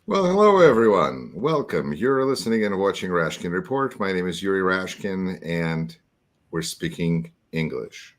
Well, hello everyone. Welcome. You're listening and watching Rashkin Report. My name is Yuri Rashkin, and we're speaking English.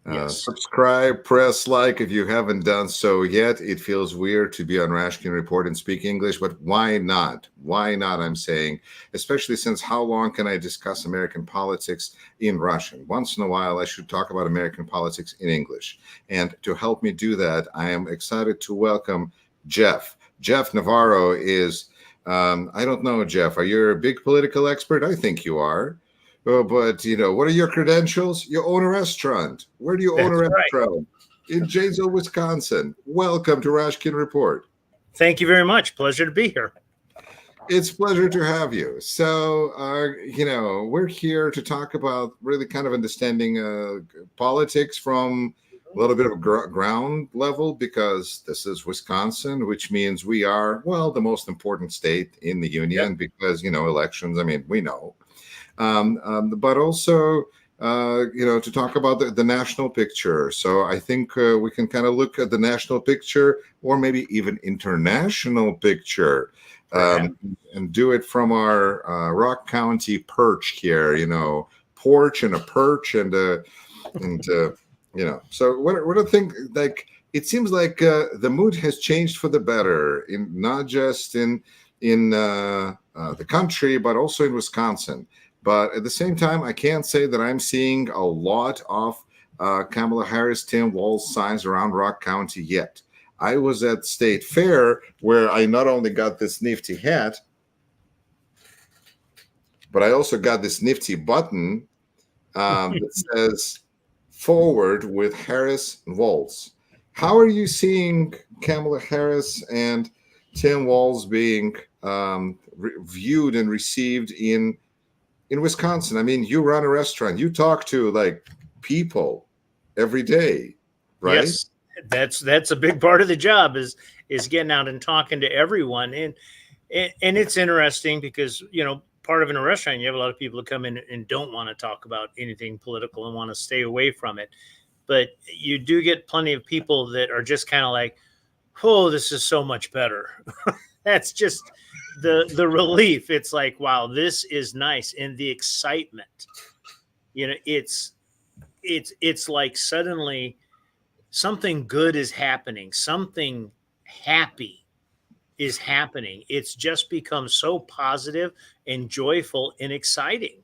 Yes. Subscribe, press like if you haven't done so yet. It feels weird to be on Rashkin Report and speak English, but why not? Why not, I'm saying, especially since how long can I discuss American politics in Russian? Once in a while, I should talk about American politics in English. And to help me do that, I am excited to welcome Jeff. Jeff Navarro is, I don't know, Jeff, are you a big political expert? I think you are. But, what are your credentials? You own a restaurant. Where do you own a restaurant? Right. In Janesville, Wisconsin. Welcome to Rashkin Report. Thank you very much. Pleasure to be here. It's a pleasure to have you. So, we're here to talk about really kind of understanding politics from a little bit of ground level, because this is Wisconsin, which means we are, well, the most important state in the union. Yep. Because, elections, we know. But also, to talk about the national picture. So I think we can kind of look at the national picture, or maybe even international picture, and do it from our Rock County perch here, porch and a perch So what I think, like, it seems like the mood has changed for the better, in not just in the country, but also in Wisconsin. But at the same time, I can't say that I'm seeing a lot of Kamala Harris, Tim Walz signs around Rock County yet. I was at State Fair, where I not only got this nifty hat, but I also got this nifty button that says "Forward with Harris and Walz." How are you seeing Kamala Harris and Tim Walz being viewed and received in Wisconsin? You run a restaurant. You talk to like people every day, right? Yes, that's a big part of the job is getting out and talking to everyone. And it's interesting because, part of in a restaurant, you have a lot of people who come in and don't want to talk about anything political and want to stay away from it. But you do get plenty of people that are just kind of like, oh, this is so much better. That's just the relief. It's like, wow, this is nice. And the excitement, it's like suddenly something good is happening. Something happy is happening. It's just become so positive and joyful and exciting.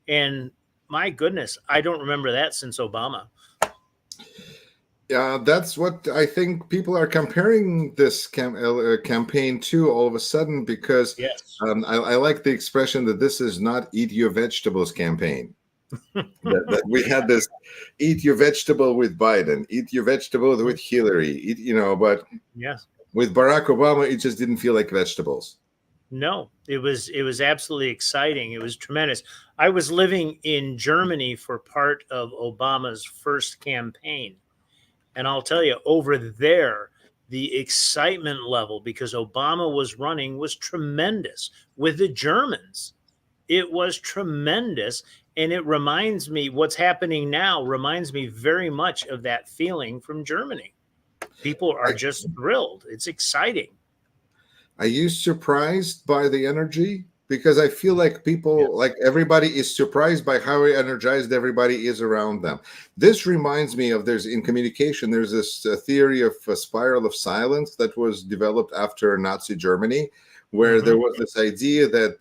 And my goodness, I don't remember that since Obama. Yeah, that's what I think people are comparing this campaign to all of a sudden, because yes. I like the expression that this is not eat your vegetables campaign. that we had this eat your vegetable with Biden, eat your vegetable with Hillary, but yes, with Barack Obama, it just didn't feel like vegetables. No, it was absolutely exciting. It was tremendous. I was living in Germany for part of Obama's first campaign. And I'll tell you, over there, the excitement level, because Obama was running, was tremendous. With the Germans, it was tremendous. And it reminds me, what's happening now reminds me very much of that feeling from Germany. People are just thrilled. It's exciting. Are you surprised by the energy? Because I feel like people, like everybody is surprised by how energized everybody is around them. This reminds me of, in communication, there's this theory of a spiral of silence that was developed after Nazi Germany, where there was this idea that,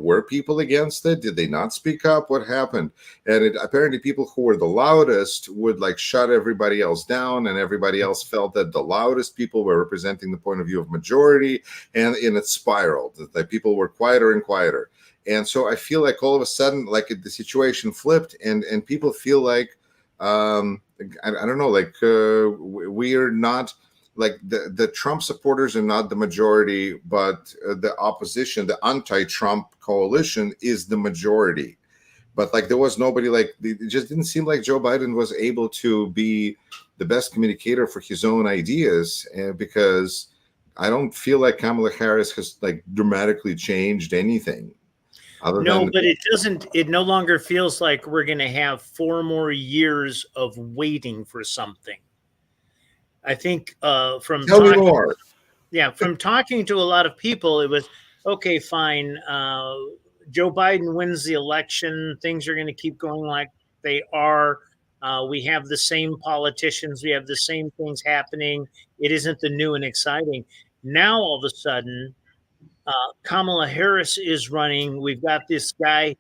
were people against it? Did they not speak up? What happened? And apparently people who were the loudest would like shut everybody else down, and everybody else felt that the loudest people were representing the point of view of majority, and it spiraled, that people were quieter and quieter. And so I feel like all of a sudden, like the situation flipped, and people feel like, I don't know, like we are not, like the Trump supporters are not the majority, but the opposition, the anti-Trump coalition is the majority. But like there was nobody, like it just didn't seem like Joe Biden was able to be the best communicator for his own ideas, because I don't feel like Kamala Harris has like dramatically changed anything. No, but it doesn't. It no longer feels like we're going to have 4 more years of waiting for something. I think from tell me more. Yeah, from talking to a lot of people, it was okay, fine. Joe Biden wins the election. Things are going to keep going like they are. We have the same politicians. We have the same things happening. It isn't the new and exciting. Now, all of a sudden, Kamala Harris is running. We've got this guy,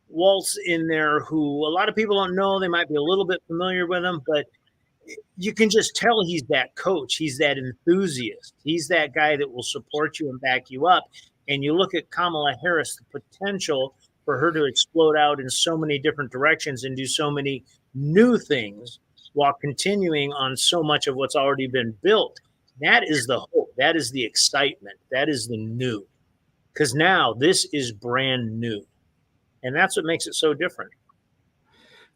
Walz, in there who a lot of people don't know. They might be a little bit familiar with him, but you can just tell he's that coach. He's that enthusiast. He's that guy that will support you and back you up. And you look at Kamala Harris, the potential for her to explode out in so many different directions and do so many new things while continuing on so much of what's already been built. That is the hope. That is the excitement. That is the new. Because now this is brand new. And that's what makes it so different.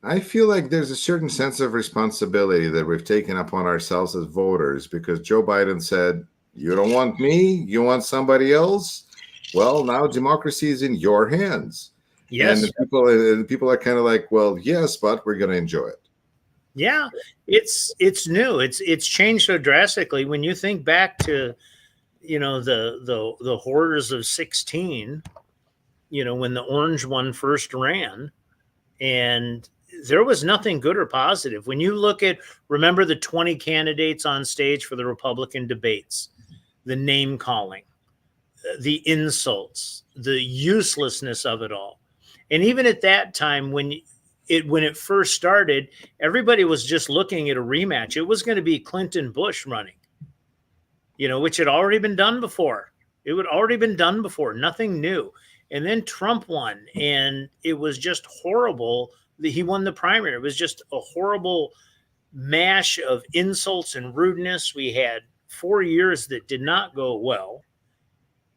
I feel like there's a certain sense of responsibility that we've taken upon ourselves as voters, because Joe Biden said, you don't want me, you want somebody else. Well, now democracy is in your hands. Yes. And the people are kind of like, well, yes, but we're going to enjoy it. Yeah, it's new. It's changed so drastically. When you think back to, the horrors of 16, when the orange one first ran, and there was nothing good or positive. When you look at, remember the 20 candidates on stage for the Republican debates, the name calling, the insults, the uselessness of it all. And even at that time, when it first started, everybody was just looking at a rematch. It was going to be Clinton Bush running, which had already been done before. It had already been done before, nothing new. And then Trump won, and it was just horrible that he won the primary. It was just a horrible mash of insults and rudeness. We had 4 years that did not go well,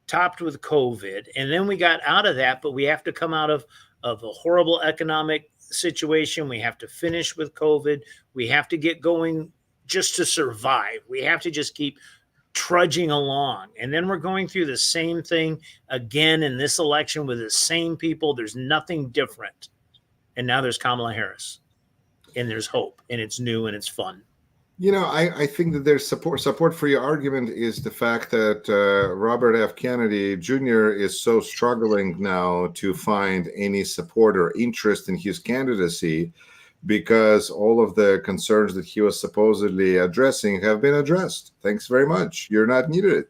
topped with COVID. And then we got out of that, but we have to come out of a horrible economic situation. We have to finish with COVID. We have to get going just to survive. We have to just keep trudging along. And then we're going through the same thing again in this election with the same people. There's nothing different. And now there's Kamala Harris, and there's hope, and it's new and it's fun. I think that there's support for your argument is the fact that Robert F. Kennedy Jr. is so struggling now to find any support or interest in his candidacy, because all of the concerns that he was supposedly addressing have been addressed. Thanks very much. You're not needed.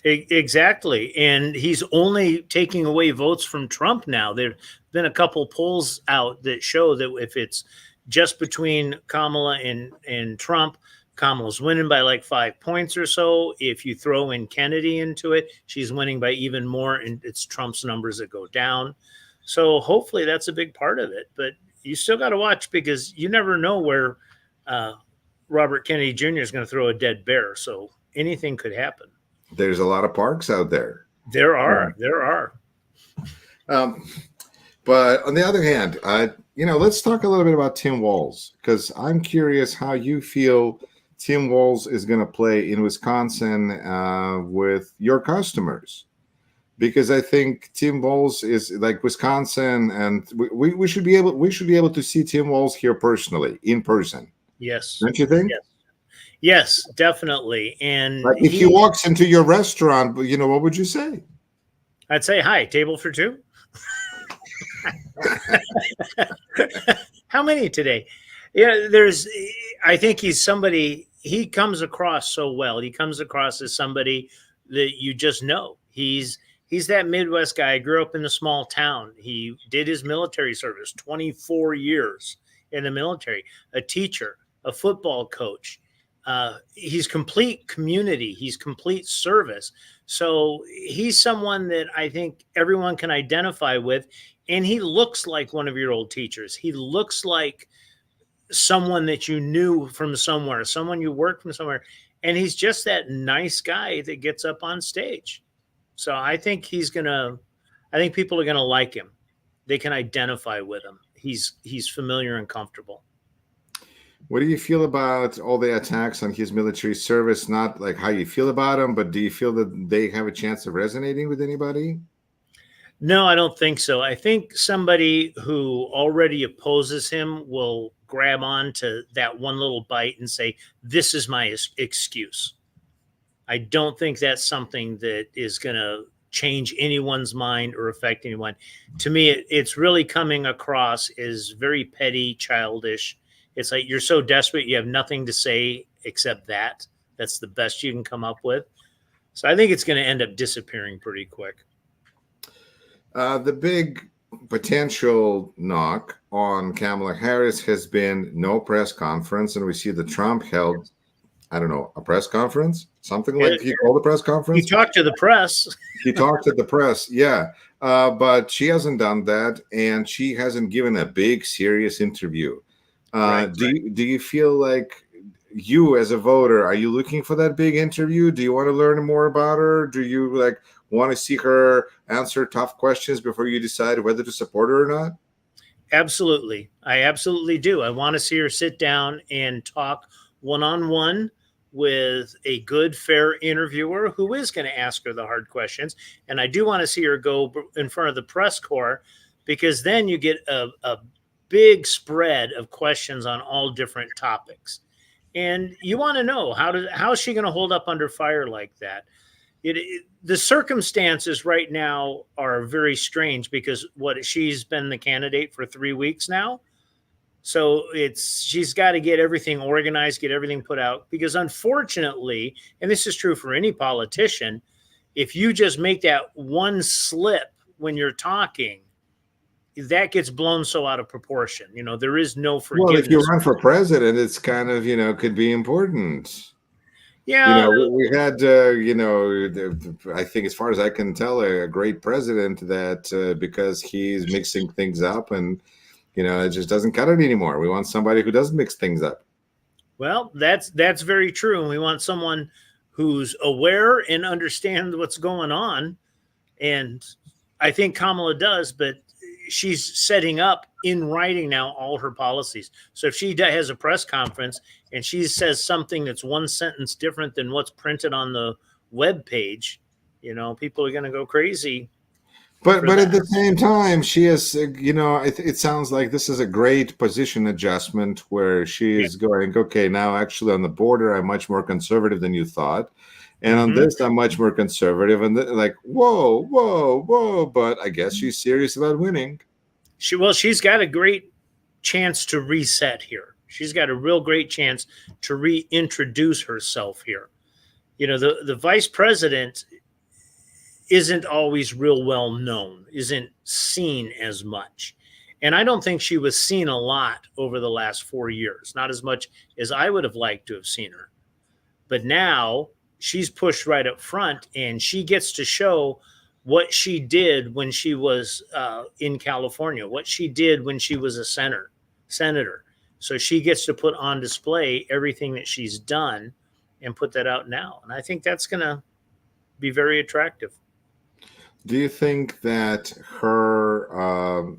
Exactly. And he's only taking away votes from Trump now. There have been a couple polls out that show that if it's just between Kamala and Trump, Kamala's winning by like 5 points or so. If you throw in Kennedy into it, she's winning by even more, and it's Trump's numbers that go down. So hopefully that's a big part of it. But you still got to watch, because you never know where Robert Kennedy Jr. is going to throw a dead bear. So anything could happen. There's a lot of parks out there. There are. But on the other hand, let's talk a little bit about Tim Walz, because I'm curious how you feel Tim Walz is going to play in Wisconsin with your customers, because I think Tim Walz is like Wisconsin, and we should be able to see Tim Walz here personally, in person. Yes, don't you think? Yes, definitely. And like if he walks into your restaurant, what would you say? I'd say, hi, table for two. How many today? Yeah, I think he's somebody, he comes across so well. He comes across as somebody that you just know. He's that Midwest guy. Grew up in a small town. He did his military service, 24 years in the military, a teacher, a football coach. He's complete community. He's complete service. So he's someone that I think everyone can identify with. And he looks like one of your old teachers. He looks like someone that you knew from somewhere, someone you worked from somewhere. And he's just that nice guy that gets up on stage. So I think people are going to like him. They can identify with him. He's familiar and comfortable. What do you feel about all the attacks on his military service? Not like how you feel about him, but do you feel that they have a chance of resonating with anybody? No, I don't think so. I think somebody who already opposes him will grab on to that one little bite and say, this is my excuse. I don't think that's something that is going to change anyone's mind or affect anyone. To me, it's really coming across as very petty, childish. It's like you're so desperate, you have nothing to say except that. That's the best you can come up with. So I think it's going to end up disappearing pretty quick. The big potential knock on Kamala Harris has been no press conference, and we see that Trump held, I don't know, a press conference, something like he called a press conference. He talked to the press. He talked to the press, yeah, but she hasn't done that, and she hasn't given a big, serious interview. Do you feel like you, as a voter, are you looking for that big interview? Do you want to learn more about her? Do you want to see her answer tough questions before you decide whether to support her or not? Absolutely. I absolutely do. I want to see her sit down and talk one-on-one with a good, fair interviewer who is going to ask her the hard questions. And I do want to see her go in front of the press corps, because then you get a big spread of questions on all different topics. And you want to know, how is she going to hold up under fire like that? The circumstances right now are very strange, because she's been the candidate for 3 weeks now. So she's got to get everything organized, get everything put out, because unfortunately, and this is true for any politician, if you just make that one slip when you're talking, that gets blown so out of proportion. There is no forgiveness. Well, if you run for president, it's kind of, could be important. Yeah. We had, I think, as far as I can tell, a great president that because he's mixing things up and, it just doesn't cut it anymore. We want somebody who doesn't mix things up. Well, that's very true. And we want someone who's aware and understands what's going on. And I think Kamala does, but she's setting up in writing now all her policies. So if she has a press conference and she says something that's one sentence different than what's printed on the web page, people are going to go crazy. But at the same time, she is, it sounds like this is a great position adjustment where she is going, okay, now actually on the border, I'm much more conservative than you thought. And on this, I'm much more conservative. And whoa. But I guess she's serious about winning. She's got a great chance to reset here. She's got a real great chance to reintroduce herself here. The vice president isn't always real well known, isn't seen as much. And I don't think she was seen a lot over the last 4 years, not as much as I would have liked to have seen her. But now she's pushed right up front, and she gets to show what she did when she was in California, what she did when she was a senator. So she gets to put on display everything that she's done and put that out now. And I think that's going to be very attractive. Do you think that her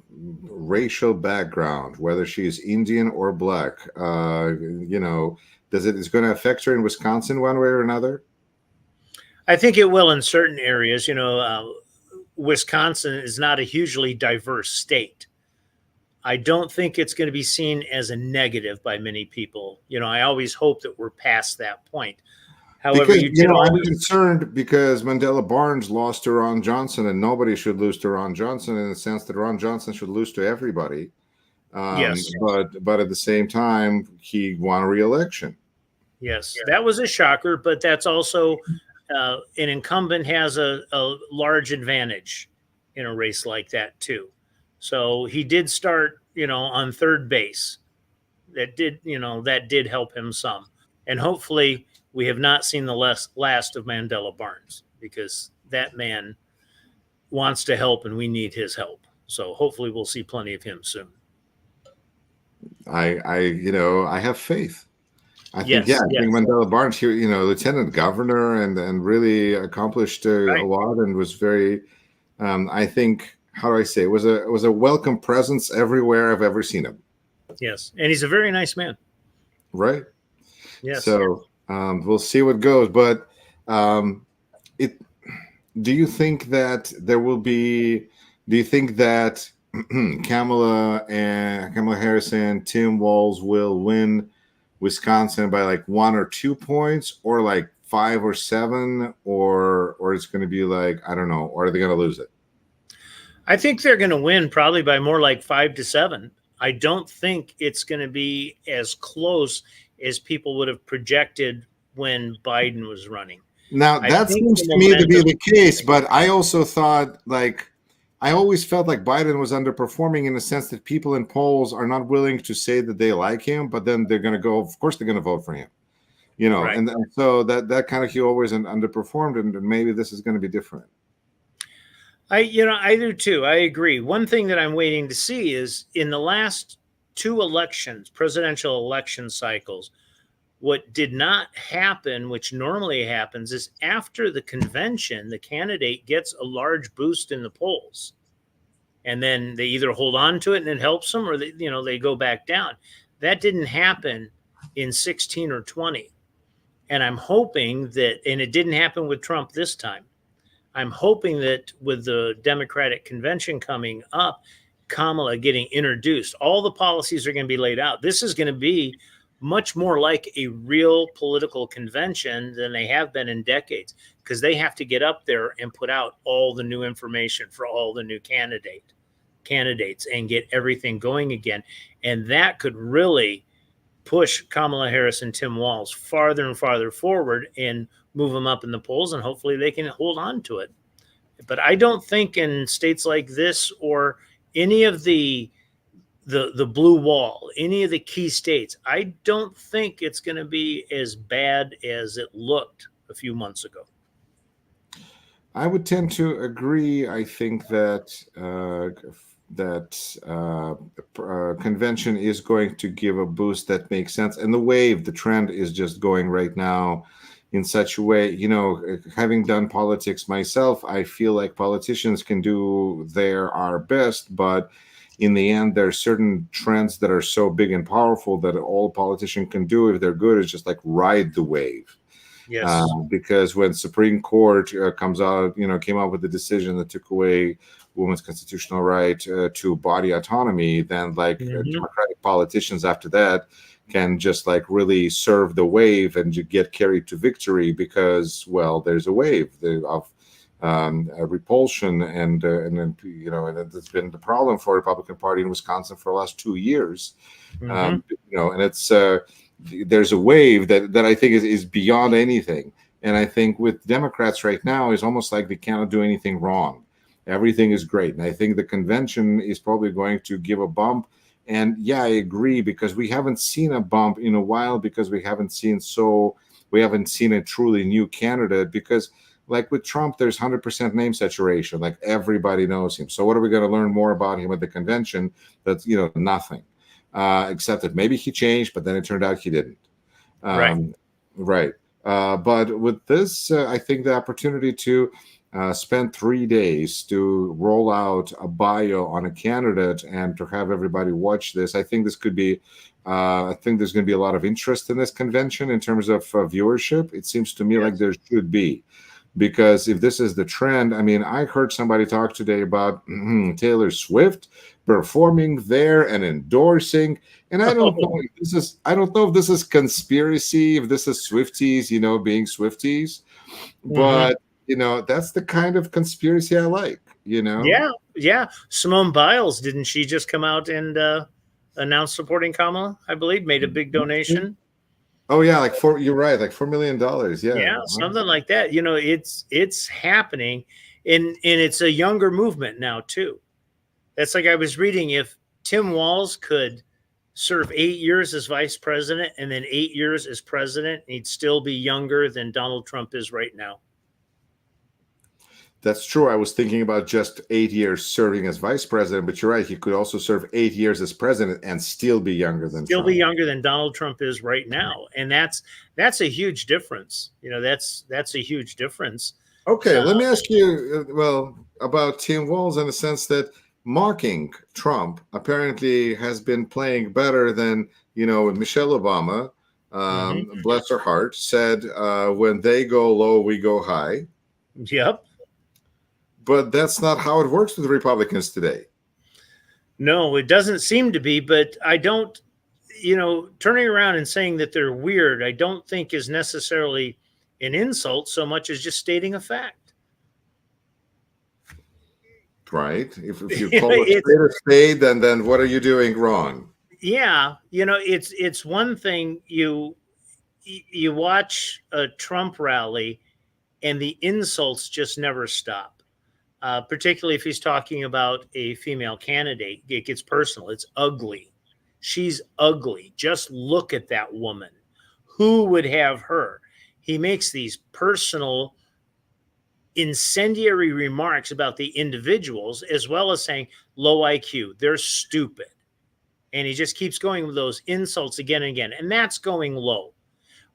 racial background, whether she's Indian or black, is going to affect her in Wisconsin one way or another? I think it will in certain areas. Wisconsin is not a hugely diverse state. I don't think it's going to be seen as a negative by many people. I always hope that we're past that point. However, I'm concerned because Mandela Barnes lost to Ron Johnson, and nobody should lose to Ron Johnson in the sense that Ron Johnson should lose to everybody. Yes. But at the same time, he won re-election. Yes, that was a shocker, but that's also an incumbent has a large advantage in a race like that too. So he did start, on third base. That did help him some. And hopefully we have not seen the last of Mandela Barnes, because that man wants to help and we need his help. So hopefully we'll see plenty of him soon. I have faith. I think Mandela Barnes, lieutenant governor, and really accomplished a lot, and was very, I think, how do I say, it was a welcome presence everywhere I've ever seen him. Yes, and he's a very nice man. Right. Yes. So we'll see what goes, but do you think that there will be? Do you think that Kamala Harris and Tim Walz will win Wisconsin by 1 or 2 points, or 5 or 7, or it's going to be like, I don't know, or are they going to lose it? I think they're going to win probably by more like 5 to 7. I don't think it's going to be as close as people would have projected when Biden was running. Now, that seems to me to be the case, but I also thought, like, I always felt like Biden was underperforming in the sense that people in polls are not willing to say that they like him, but then they're going to go, of course, they're going to vote for him. You know, Right. and so that kind of, he always underperformed, and maybe this is going to be different. I do too. I agree. One thing that I'm waiting to see is in the last 2 elections, presidential election cycles, what did not happen, which normally happens, is after the convention, the candidate gets a large boost in the polls. And then they either hold on to it and it helps them, or they go back down. That didn't happen in 16 or 20. And I'm hoping that, and it didn't happen with Trump this time. I'm hoping that with the Democratic convention coming up, Kamala getting introduced, all the policies are going to be laid out. This is going to be much more like a real political convention than they have been in decades, because they have to get up there and put out all the new information for all the new candidates and get everything going again. And that could really push Kamala Harris and Tim Walz farther and farther forward and move them up in the polls, and hopefully they can hold on to it. But I don't think in states like this or any of the blue wall, any of the key states, I don't think it's going to be as bad as it looked a few months ago. I would tend to agree. I think that convention is going to give a boost that makes sense, and the trend is just going right now in such a way. Having done politics myself, I feel like politicians can do our best, but in the end, there are certain trends that are so big and powerful that all a politician can do, if they're good, is just like ride the wave. Yes. Because when Supreme Court came out with a decision that took away women's constitutional right to body autonomy, then Democratic politicians after that can just really serve the wave and get carried to victory, because, well, there's a wave of repulsion, and that's been the problem for the Republican Party in Wisconsin for the last 2 years. And it's there's a wave that I think is beyond anything. And I think with Democrats right now, it's almost like they cannot do anything wrong. Everything is great. And I think the convention is probably going to give a bump. And yeah, I agree, because we haven't seen a bump in a while, because we haven't seen a truly new candidate, because like with Trump, there's 100% name saturation. Like, everybody knows him. So what are we going to learn more about him at the convention? That's, nothing, except that maybe he changed, but then it turned out he didn't. Right. But with this, I think the opportunity to spend 3 days to roll out a bio on a candidate and to have everybody watch this, I think this could be, I think there's going to be a lot of interest in this convention in terms of viewership. It seems to me like there should be. Because if this is the trend, I mean, I heard somebody talk today about Taylor Swift performing there and endorsing, and I don't know if this is conspiracy, if this is Swifties, being Swifties, but that's the kind of conspiracy I like. Yeah. Simone Biles, didn't she just come out and announce supporting Kamala? I believe made a big donation. Oh yeah, you're right, like $4 million. Yeah, something like that. It's happening, and it's a younger movement now too. That's like, I was reading, if Tim Walz could serve 8 years as vice president and then 8 years as president, he'd still be younger than Donald Trump is right now. That's true. I was thinking about just 8 years serving as vice president, but you're right. He could also serve 8 years as president and still be younger than Trump. Be younger than Donald Trump is right now, and that's a huge difference. That's a huge difference. Okay, let me ask you, about Tim Walz, in the sense that mocking Trump apparently has been playing better than Michelle Obama. Bless her heart, said, "When they go low, we go high." Yep. But that's not how it works with Republicans today. No, it doesn't seem to be. But I don't, turning around and saying that they're weird, I don't think is necessarily an insult so much as just stating a fact. Right. If you call a spade, then what are you doing wrong? Yeah, it's one thing you watch a Trump rally and the insults just never stop. Particularly if he's talking about a female candidate, it gets personal. It's ugly. She's ugly. Just look at that woman. Who would have her? He makes these personal, incendiary remarks about the individuals, as well as saying low IQ. They're stupid. And he just keeps going with those insults again and again. And that's going low.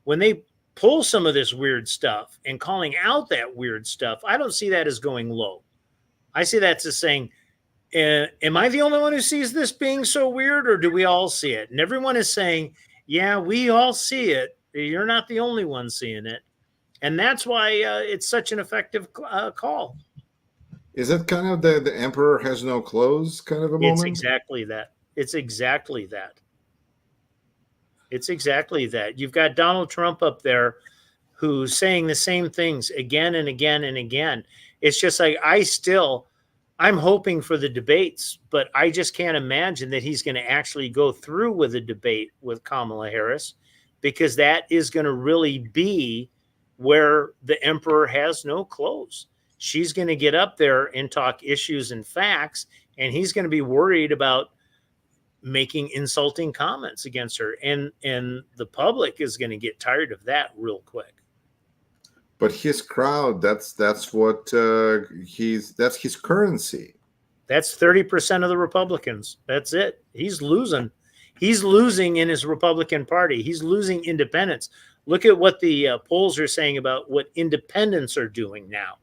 When they pull some of this weird stuff and calling out that weird stuff, I don't see that as going low. I see that as saying, am I the only one who sees this being so weird, or do we all see it? And everyone is saying, yeah, we all see it. You're not the only one seeing it. And that's why it's such an effective call. Is it kind of the emperor has no clothes kind of a moment? It's exactly that. It's exactly that. It's exactly that. You've got Donald Trump up there who's saying the same things again and again and again. It's just like, I'm hoping for the debates, but I just can't imagine that he's going to actually go through with a debate with Kamala Harris, because that is going to really be where the emperor has no clothes. She's going to get up there and talk issues and facts, and he's going to be worried about making insulting comments against her. And the public is going to get tired of that real quick. But his crowd, that's what that's his currency. That's 30% of the Republicans. That's it. He's losing. He's losing in his Republican Party. He's losing independents. Look at what the polls are saying about what independents are doing now.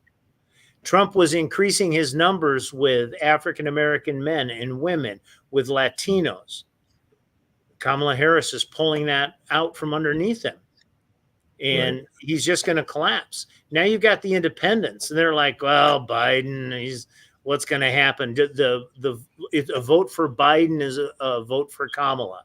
Trump was increasing his numbers with African-American men and women, with Latinos. Kamala Harris is pulling that out from underneath him. And he's just going to collapse. Now you've got the independents, and they're like, well, Biden, what's going to happen? A vote for Biden is a vote for Kamala.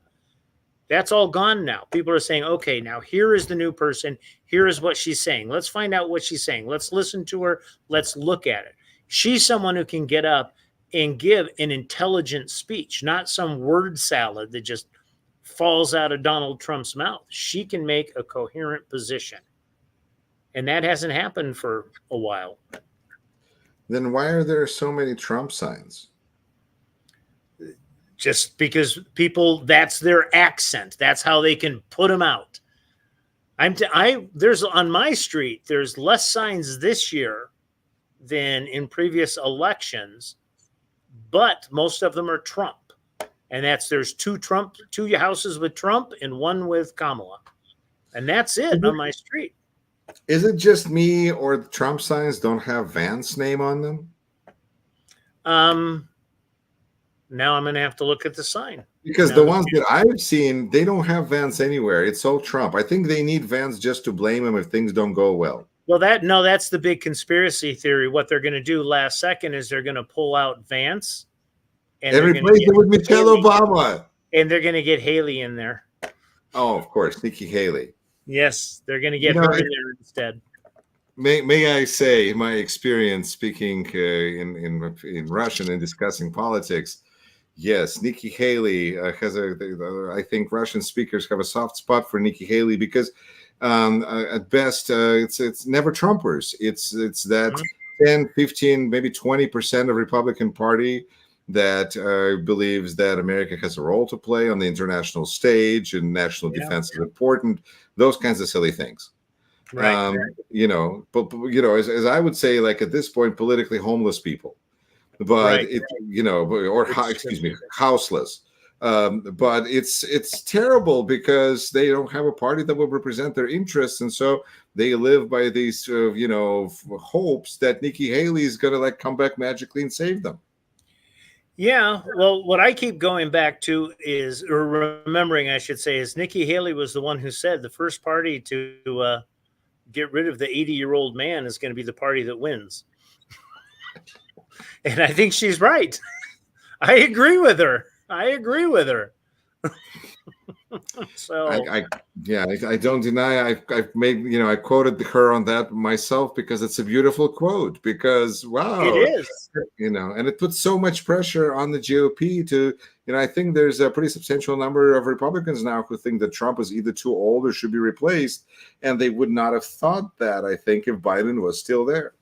That's all gone now. People are saying, okay, now here is the new person. Here is what she's saying. Let's find out what she's saying. Let's listen to her. Let's look at it. She's someone who can get up and give an intelligent speech, not some word salad that just falls out of Donald Trump's mouth. She can make a coherent position. And that hasn't happened for a while. Then why are there so many Trump signs? Just because people, that's their accent. That's how they can put them out. There's on my street, there's less signs this year than in previous elections, but most of them are Trump. And there's two houses with Trump and one with Kamala. And that's it on my street. Is it just me, or the Trump signs don't have Vance's name on them? Now I'm going to have to look at the sign. Because the ones that I've seen, they don't have Vance anywhere. It's all Trump. I think they need Vance just to blame him if things don't go well. Well, that's the big conspiracy theory. What they're going to do last second is they're going to pull out Vance. And replace it with Michelle Obama. And they're going to get Haley in there. Oh, of course, Nikki Haley. Yes, they're going to get her in there instead. May I say, my experience speaking in Russian and discussing politics, yes, Nikki Haley has I think Russian speakers have a soft spot for Nikki Haley because at best it's never Trumpers. It's that 10, 15, maybe 20% of Republican Party that believes that America has a role to play on the international stage and national defense is important. Those kinds of silly things. Right. But as I would say, like at this point, politically homeless people, but houseless. But it's terrible because they don't have a party that will represent their interests, and so they live by these hopes that Nikki Haley is going to come back magically and save them. Yeah, well, what I keep going back to is, or remembering, I should say, is Nikki Haley was the one who said the first party to get rid of the 80-year-old man is going to be the party that wins. And I think she's right. I agree with her. So I don't deny I've made, I quoted her on that myself because it's a beautiful quote, because wow, it is. and it puts so much pressure on the GOP to, I think there's a pretty substantial number of Republicans now who think that Trump is either too old or should be replaced, and they would not have thought that, I think, if Biden was still there.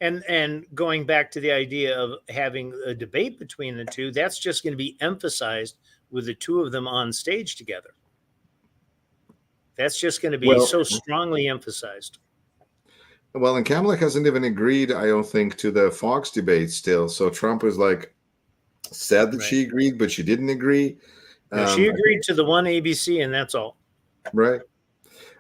And going back to the idea of having a debate between the two, that's just going to be emphasized with the two of them on stage together. That's just going to be so strongly emphasized. Well, and Kamala hasn't even agreed, I don't think, to the Fox debate still. So Trump was said that she agreed, but she didn't agree. No, she agreed to the one ABC, and that's all. Right.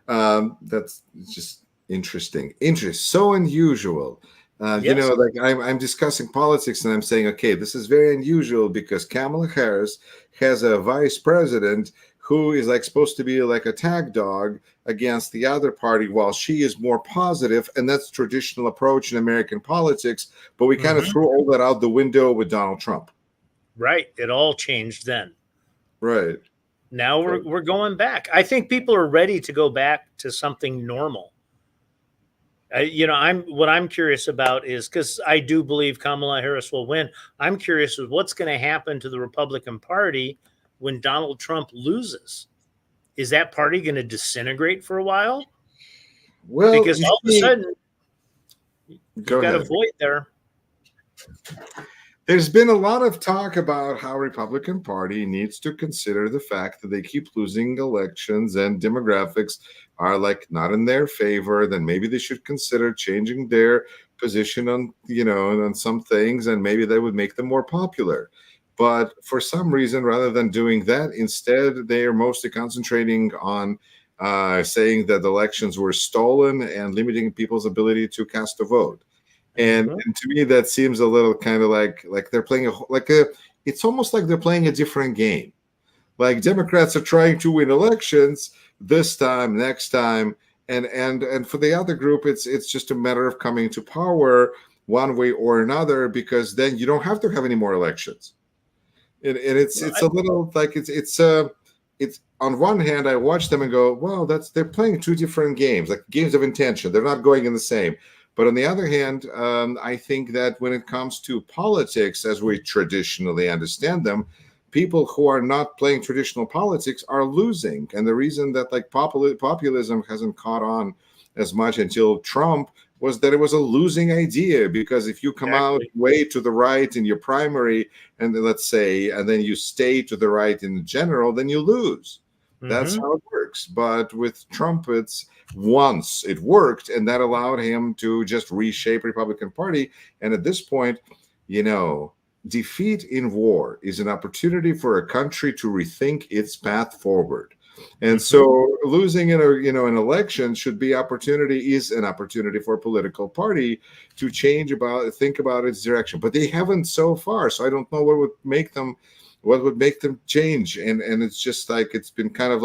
That's just interesting. So unusual. Yes. I'm discussing politics and I'm saying, okay, this is very unusual because Kamala Harris has a vice president who is supposed to be a tag dog against the other party, while she is more positive, and that's traditional approach in American politics. But we kind of threw all that out the window with Donald Trump. Right. It all changed then. Right. Now we're going back. I think people are ready to go back to something normal. What I'm curious about is, because I do believe Kamala Harris will win, I'm curious with what's going to happen to the Republican Party when Donald Trump loses. Is that party going to disintegrate for a while? Well, because all of a sudden, you've got a void there. There's been a lot of talk about how Republican Party needs to consider the fact that they keep losing elections and demographics are not in their favor. Then maybe they should consider changing their position on, on some things, and maybe that would make them more popular. But for some reason, rather than doing that, instead, they are mostly concentrating on saying that the elections were stolen and limiting people's ability to cast a vote. And to me, that seems a little kind of like they're playing it's almost like they're playing a different game. Like Democrats are trying to win elections this time, next time, and for the other group, it's just a matter of coming to power one way or another, because then you don't have to have any more elections. And it's a little it's on one hand, I watch them and go, well, they're playing two different games, like games of intention. They're not going in the same. But on the other hand, I think that when it comes to politics, as we traditionally understand them, people who are not playing traditional politics are losing. And the reason that populism hasn't caught on as much until Trump was that it was a losing idea, because if you come out way to the right in your primary, and let's say, and then you stay to the right in general, then you lose. That's how it works. But with Trump, once it worked, and that allowed him to just reshape Republican Party. And at this point, defeat in war is an opportunity for a country to rethink its path forward. And so losing in an election is an opportunity for a political party to think about its direction. But they haven't so far. So I don't know what would make them change. And it's just it's been kind of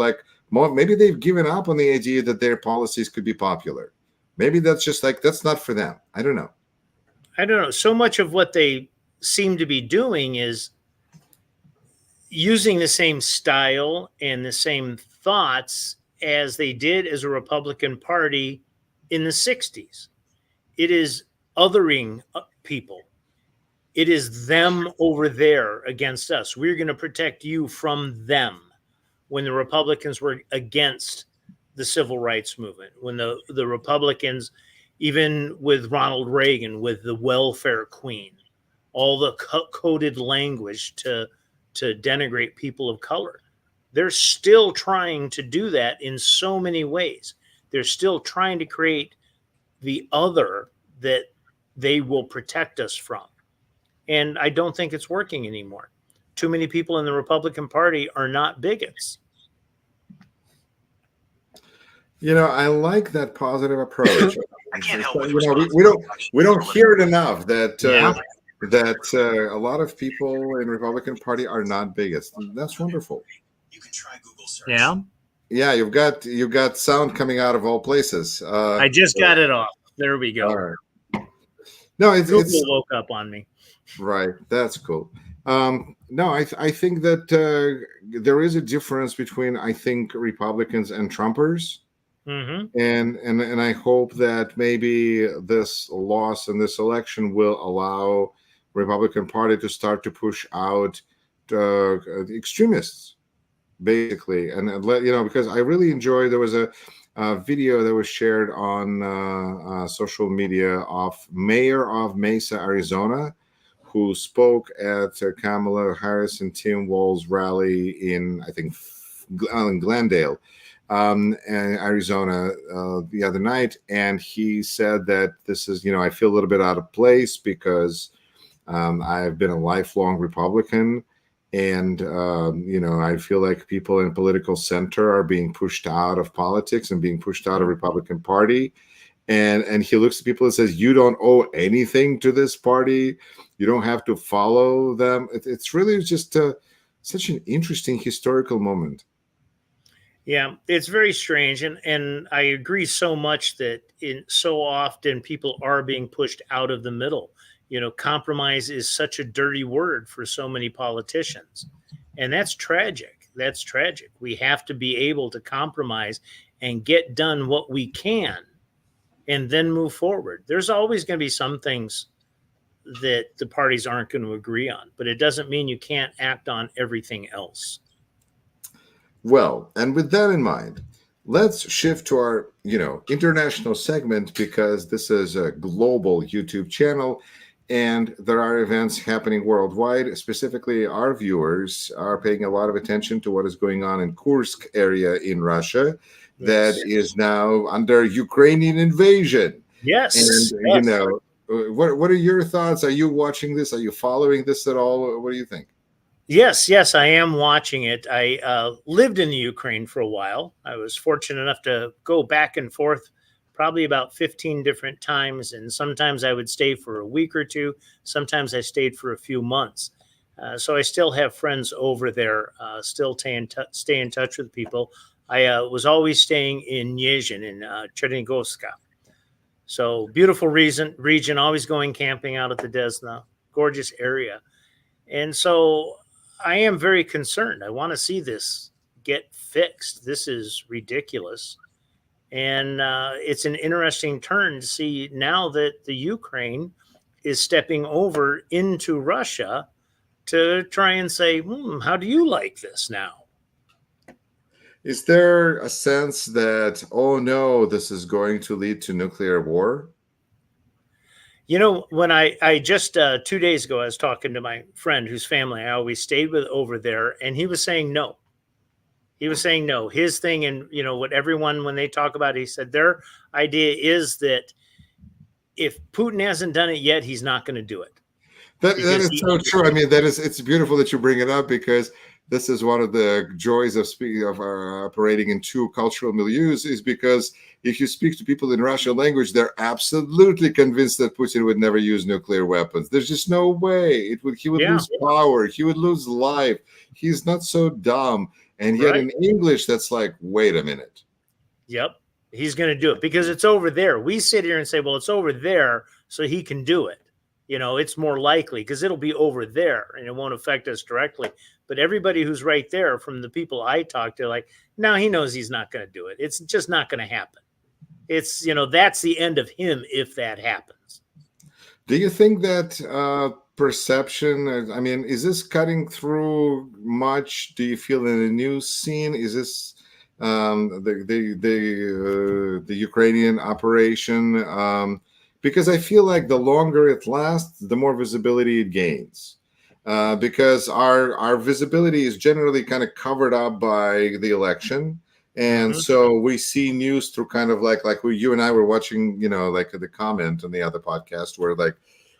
maybe they've given up on the idea that their policies could be popular. Maybe that's just that's not for them. I don't know. So much of what they seem to be doing is using the same style and the same thoughts as they did as a Republican Party in the 60s. It is othering people. It is them over there against us. We're going to protect you from them. When the Republicans were against the civil rights movement, when the Republicans, even with Ronald Reagan, with the welfare queen, all the coded language to denigrate people of color, they're still trying to do that in so many ways. They're still trying to create the other that they will protect us from. And I don't think it's working anymore. Too many people in the Republican Party are not bigots. I like that positive approach. I can't help it. We don't hear it enough that a lot of people in Republican Party are not bigots. That's wonderful. You can try Google search. Yeah, you've got sound coming out of all places. I just got it off. There we go. All right. No, Google woke up on me. Right. That's cool. No, I think that there is a difference between, I think, Republicans and Trumpers. Mm-hmm. And I hope that maybe this loss in this election will allow Republican Party to start to push out extremists, basically, and let because I really enjoy. There was a video that was shared on social media of Mayor of Mesa, Arizona, who spoke at Kamala Harris and Tim Walz rally in, I think, in Glendale, Arizona, the other night, and he said that this is, I feel a little bit out of place because I've been a lifelong Republican, and I feel like people in political center are being pushed out of politics and being pushed out of Republican Party. And he looks at people and says, you don't owe anything to this party. You don't have to follow them. It's really just such an interesting historical moment. Yeah, it's very strange. And I agree so much that so often people are being pushed out of the middle. Compromise is such a dirty word for so many politicians. And that's tragic. That's tragic. We have to be able to compromise and get done what we can and then move forward. There's always going to be some things that the parties aren't going to agree on, but it doesn't mean you can't act on everything else. Well, and with that in mind, let's shift to our, international segment, because this is a global YouTube channel and there are events happening worldwide. Specifically, our viewers are paying a lot of attention to what is going on in Kursk area in Russia. Yes. That is now under Ukrainian invasion. Yes. And, what are your thoughts? Are you watching this? Are you following this at all? What do you think? Yes, I am watching it. I lived in the Ukraine for a while. I was fortunate enough to go back and forth probably about 15 different times. And sometimes I would stay for a week or two. Sometimes I stayed for a few months. So I still have friends over there, still stay in touch with people. I was always staying in Nyezhin in Chernigorska. So beautiful region, always going camping out at the Desna, gorgeous area. And so I am very concerned. I want to see this get fixed. This is ridiculous. And it's an interesting turn to see now that the Ukraine is stepping over into Russia to try and say, how do you like this now? Is there a sense that, oh no, this is going to lead to nuclear war? When I just 2 days ago, I was talking to my friend whose family I always stayed with over there, and he was saying no. He was saying no. His thing, and what everyone, when they talk about it, he said their idea is that if Putin hasn't done it yet, he's not going to do it. That is so true. I mean, it's beautiful that you bring it up, because this is one of the joys of operating in two cultural milieus, is because if you speak to people in Russian language, they're absolutely convinced that Putin would never use nuclear weapons. There's just no way. He would lose power. He would lose life. He's not so dumb. And yet in English, that's like, wait a minute. Yep. He's going to do it because it's over there. We sit here and say, well, it's over there, so he can do it. It's more likely because it'll be over there and it won't affect us directly. But everybody who's right there, from the people I talk to, like, no, he knows he's not going to do it. It's just not going to happen. It's, that's the end of him if that happens. Do you think that perception, I mean, is this cutting through much? Do you feel in the news scene? Is this the Ukrainian operation? Because I feel like the longer it lasts, the more visibility it gains. Because our visibility is generally kind of covered up by the election. And so we see news through kind of like you and I were watching, like the comment on the other podcast where like,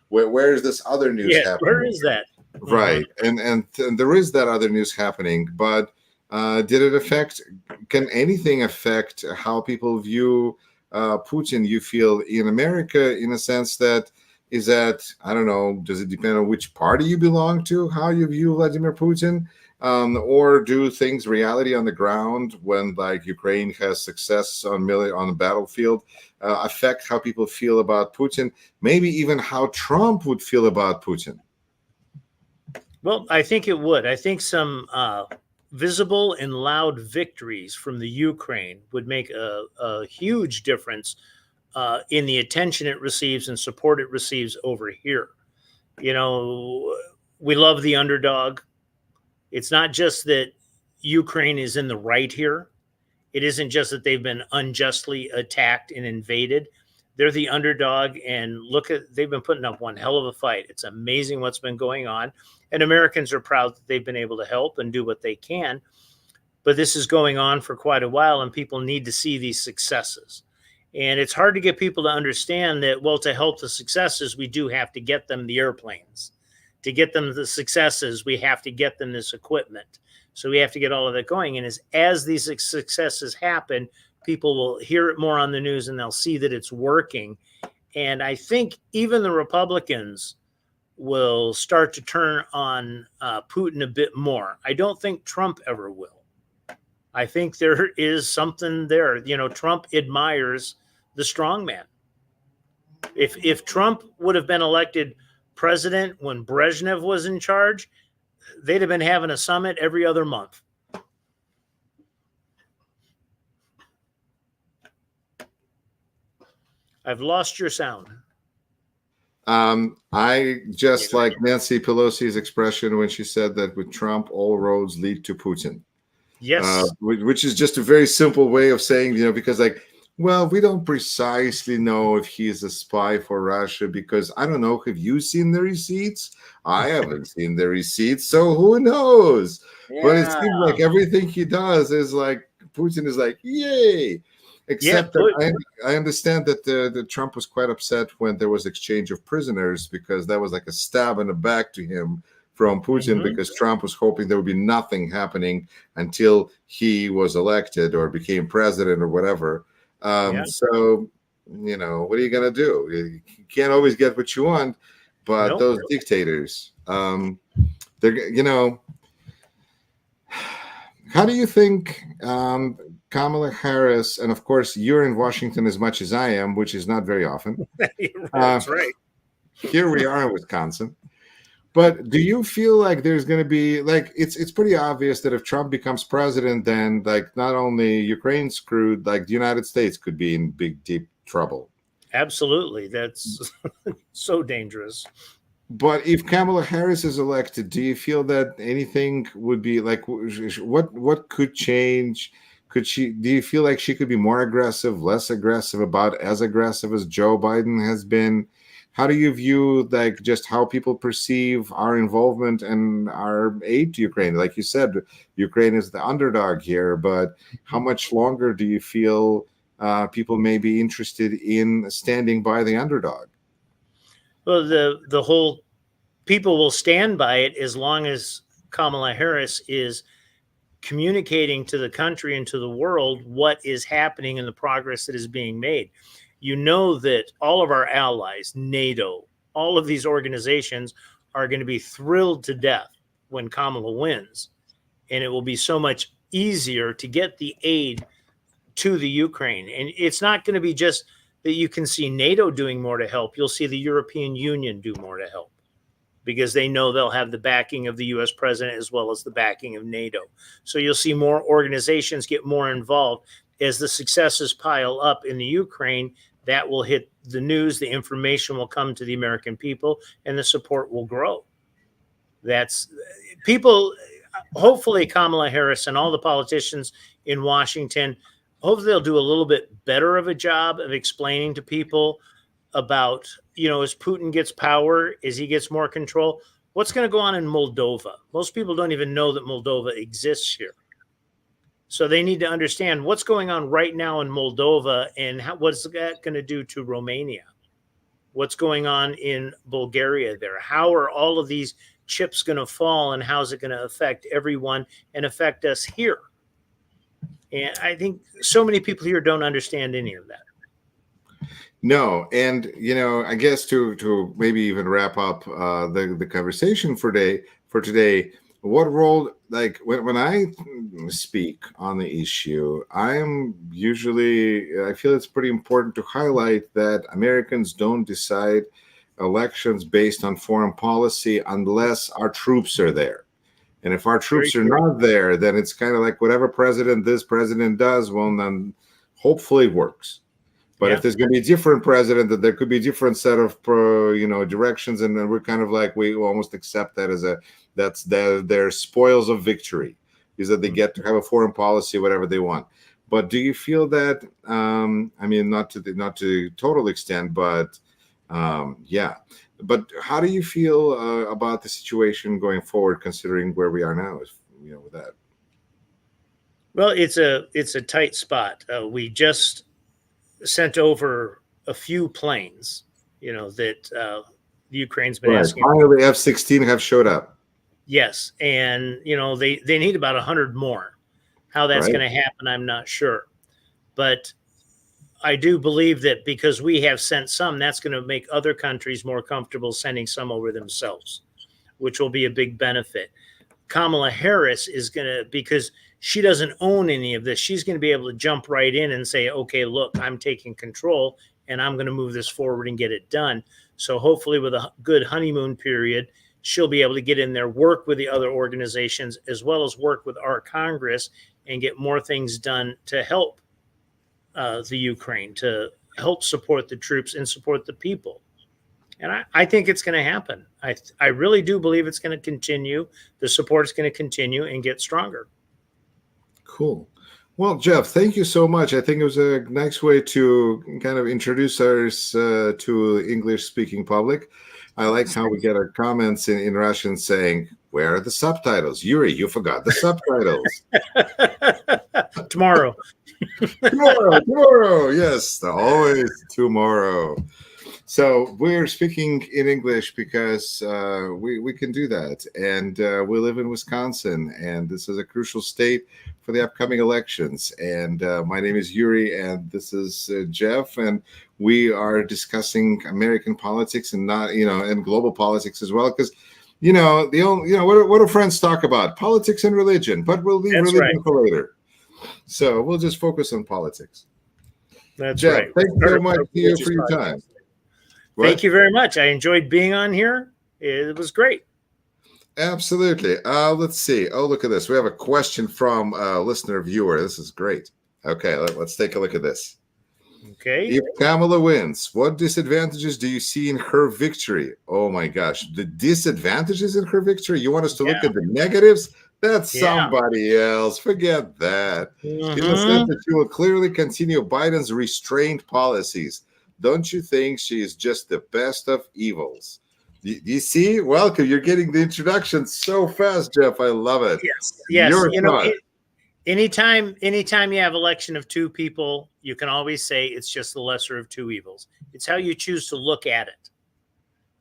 where is this other news happening? Where is that? Right. And there is that other news happening. But can anything affect how people view Putin, you feel, in America, in a sense that, I don't know, does it depend on which party you belong to, how you view Vladimir Putin? Or do things, reality on the ground, when like Ukraine has success on the battlefield, affect how people feel about Putin? Maybe even how Trump would feel about Putin? Well, I think it would. I think some visible and loud victories from the Ukraine would make a huge difference in the attention it receives and support it receives over here. You know, we love the underdog. It's not just that Ukraine is in the right here. It isn't just that they've been unjustly attacked and invaded. They're the underdog, and they've been putting up one hell of a fight. It's amazing what's been going on, and Americans are proud that they've been able to help and do what they can. But this is going on for quite a while, and people need to see these successes. And it's hard to get people to understand that, well, to help the successes, we do have to get them the airplanes. To get them the successes, we have to get them this equipment. So we have to get all of that going. And as these successes happen, people will hear it more on the news and they'll see that it's working. And I think even the Republicans will start to turn on Putin a bit more. I don't think Trump ever will. I think there is something there. You know, Trump admires the strong man. If Trump would have been elected president when Brezhnev was in charge, they'd have been having a summit every other month. I've lost your sound. I just like Nancy Pelosi's expression when she said that with Trump, all roads lead to Putin. Yes. Which is just a very simple way of saying, you know, because like, well, we don't precisely know if he is a spy for Russia because I don't know. Have you seen the receipts? I haven't seen the receipts. So who knows? Yeah. But it seems like everything he does is like Putin is like, yay. Except that I understand that the Trump was quite upset when there was exchange of prisoners because that was like a stab in the back to him from Putin because Trump was hoping there would be nothing happening until he was elected or became president or whatever. So, you know, what are you going to do? You can't always get what you want, but those dictators, they're, you know, how do you think Kamala Harris, and of course, you're in Washington as much as I am, which is not very often. That's right. Here we are in Wisconsin. But do you feel like there's going to be, like, it's pretty obvious that if Trump becomes president, then, like, not only Ukraine screwed, like, the United States could be in big, deep trouble. Absolutely. That's so dangerous. But if Kamala Harris is elected, do you feel that anything would be, like, what could change? Do you feel like she could be more aggressive, less aggressive, about as aggressive as Joe Biden has been? How do you view, like, just how people perceive our involvement and our aid to Ukraine? Like you said, Ukraine is the underdog here, but how much longer do you feel people may be interested in standing by the underdog? Well, the whole people will stand by it as long as Kamala Harris is communicating to the country and to the world what is happening and the progress that is being made. You know that all of our allies, NATO, all of these organizations are going to be thrilled to death when Kamala wins. And it will be so much easier to get the aid to the Ukraine. And it's not going to be just that you can see NATO doing more to help. You'll see the European Union do more to help because they know they'll have the backing of the US president as well as the backing of NATO. So you'll see more organizations get more involved. As the successes pile up in the Ukraine, that will hit the news, the information will come to the American people, and the support will grow. That's people, hopefully Kamala Harris and all the politicians in Washington, hopefully they'll do a little bit better of a job of explaining to people about, you know, as Putin gets power, as he gets more control, what's going to go on in Moldova. Most people don't even know that Moldova exists here. So they need to understand what's going on right now in Moldova and what's that going to do to Romania? What's going on in Bulgaria there? How are all of these chips going to fall and how's it going to affect everyone and affect us here? And I think so many people here don't understand any of that. No. And, you know, I guess to maybe even wrap up the conversation for today, what role, like when I speak on the issue, I feel it's pretty important to highlight that Americans don't decide elections based on foreign policy unless our troops are there. And if our troops are not there, then it's kind of like whatever this president does, well, then hopefully it works. But if there's going to be a different president, that there could be a different set of directions, and then we're kind of like, we almost accept that as that's their spoils of victory, is that they get to have a foreign policy, whatever they want. But do you feel that? I mean, not to total extent, but yeah. But how do you feel about the situation going forward, considering where we are now? With that. Well, it's a tight spot. We just sent over a few planes, that the Ukraine's been asking. Finally, F-16 have showed up. Yes, and they need about 100 more. How that's going to happen, I'm not sure, but I do believe that because we have sent some, that's going to make other countries more comfortable sending some over themselves, which will be a big benefit. Kamala Harris is going to, because she doesn't own any of this, she's going to be able to jump right in and say, okay, look, I'm taking control and I'm going to move this forward and get it done. So hopefully with a good honeymoon period, she'll be able to get in there, work with the other organizations, as well as work with our Congress and get more things done to help the Ukraine, to help support the troops and support the people. And I think it's going to happen. I really do believe it's going to continue. The support is going to continue and get stronger. Cool. Well, Jeff, thank you so much. I think it was a nice way to kind of introduce us to English-speaking public. I like how we get our comments in Russian saying, where are the subtitles? Yuri, you forgot the subtitles. Tomorrow. Tomorrow. Yes, always tomorrow. So we're speaking in English because we can do that. And we live in Wisconsin, and this is a crucial state for the upcoming elections. And my name is Yuri, and this is Jeff, and we are discussing American politics and and global politics as well, because what do friends talk about? Politics and religion, but we'll leave religion for later. So we'll just focus on politics. That's Jeff, right. thank you so much for your time. Thank you very much. I enjoyed being on here. It was great. Absolutely. Let's see. Oh, look at this. We have a question from a listener viewer. This is great. Okay, let's take a look at this. Okay. If Kamala wins, what disadvantages do you see in her victory? Oh my gosh, the disadvantages in her victory? You want us to look at the negatives? That's somebody else. Forget that. In the sense that she will clearly continue Biden's restrained policies. Don't you think she is just the best of evils? You see? Welcome. You're getting the introduction so fast, Jeff. I love it. Yes. Anytime you have election of two people, you can always say it's just the lesser of two evils. It's how you choose to look at it.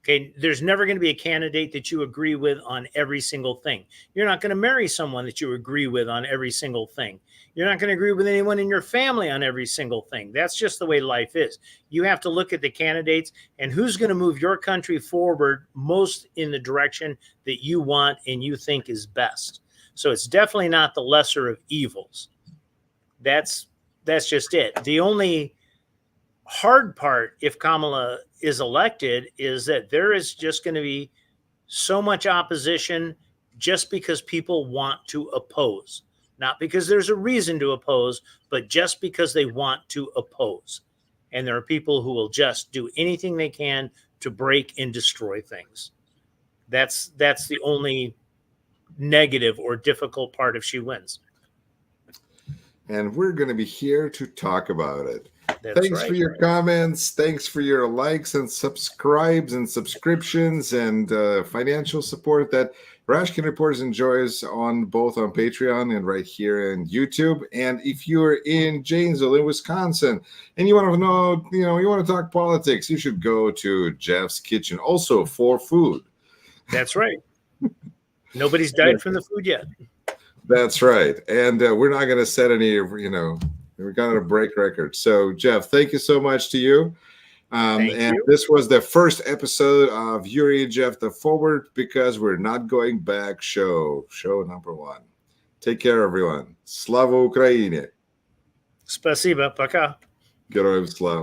Okay, there's never going to be a candidate that you agree with on every single thing. You're not going to marry someone that you agree with on every single thing. You're not going to agree with anyone in your family on every single thing. That's just the way life is. You have to look at the candidates and who's going to move your country forward most in the direction that you want and you think is best. So it's definitely not the lesser of evils. That's just it. The only hard part, if Kamala is elected, is that there is just going to be so much opposition just because people want to oppose. Not because there's a reason to oppose, but just because they want to oppose. And there are people who will just do anything they can to break and destroy things. That's the only negative or difficult part if she wins. And we're going to be here to talk about it. Thanks for your comments. Thanks for your likes and subscribes and subscriptions and financial support that Rashkin Report enjoys both on Patreon and right here in YouTube. And if you're in Janesville, in Wisconsin, and you want to know, you want to talk politics, you should go to Jeff's Kitchen, also for food. That's right. Nobody's died from the food yet. That's right. And we're not going to set any, we're going to break records. So, Jeff, thank you so much to you. This was the first episode of Yuri and Jeff, the Forward Because We're Not Going Back show number 1. Take care, everyone. Slava Ukraini. Спасибо. Пока. Героям слава.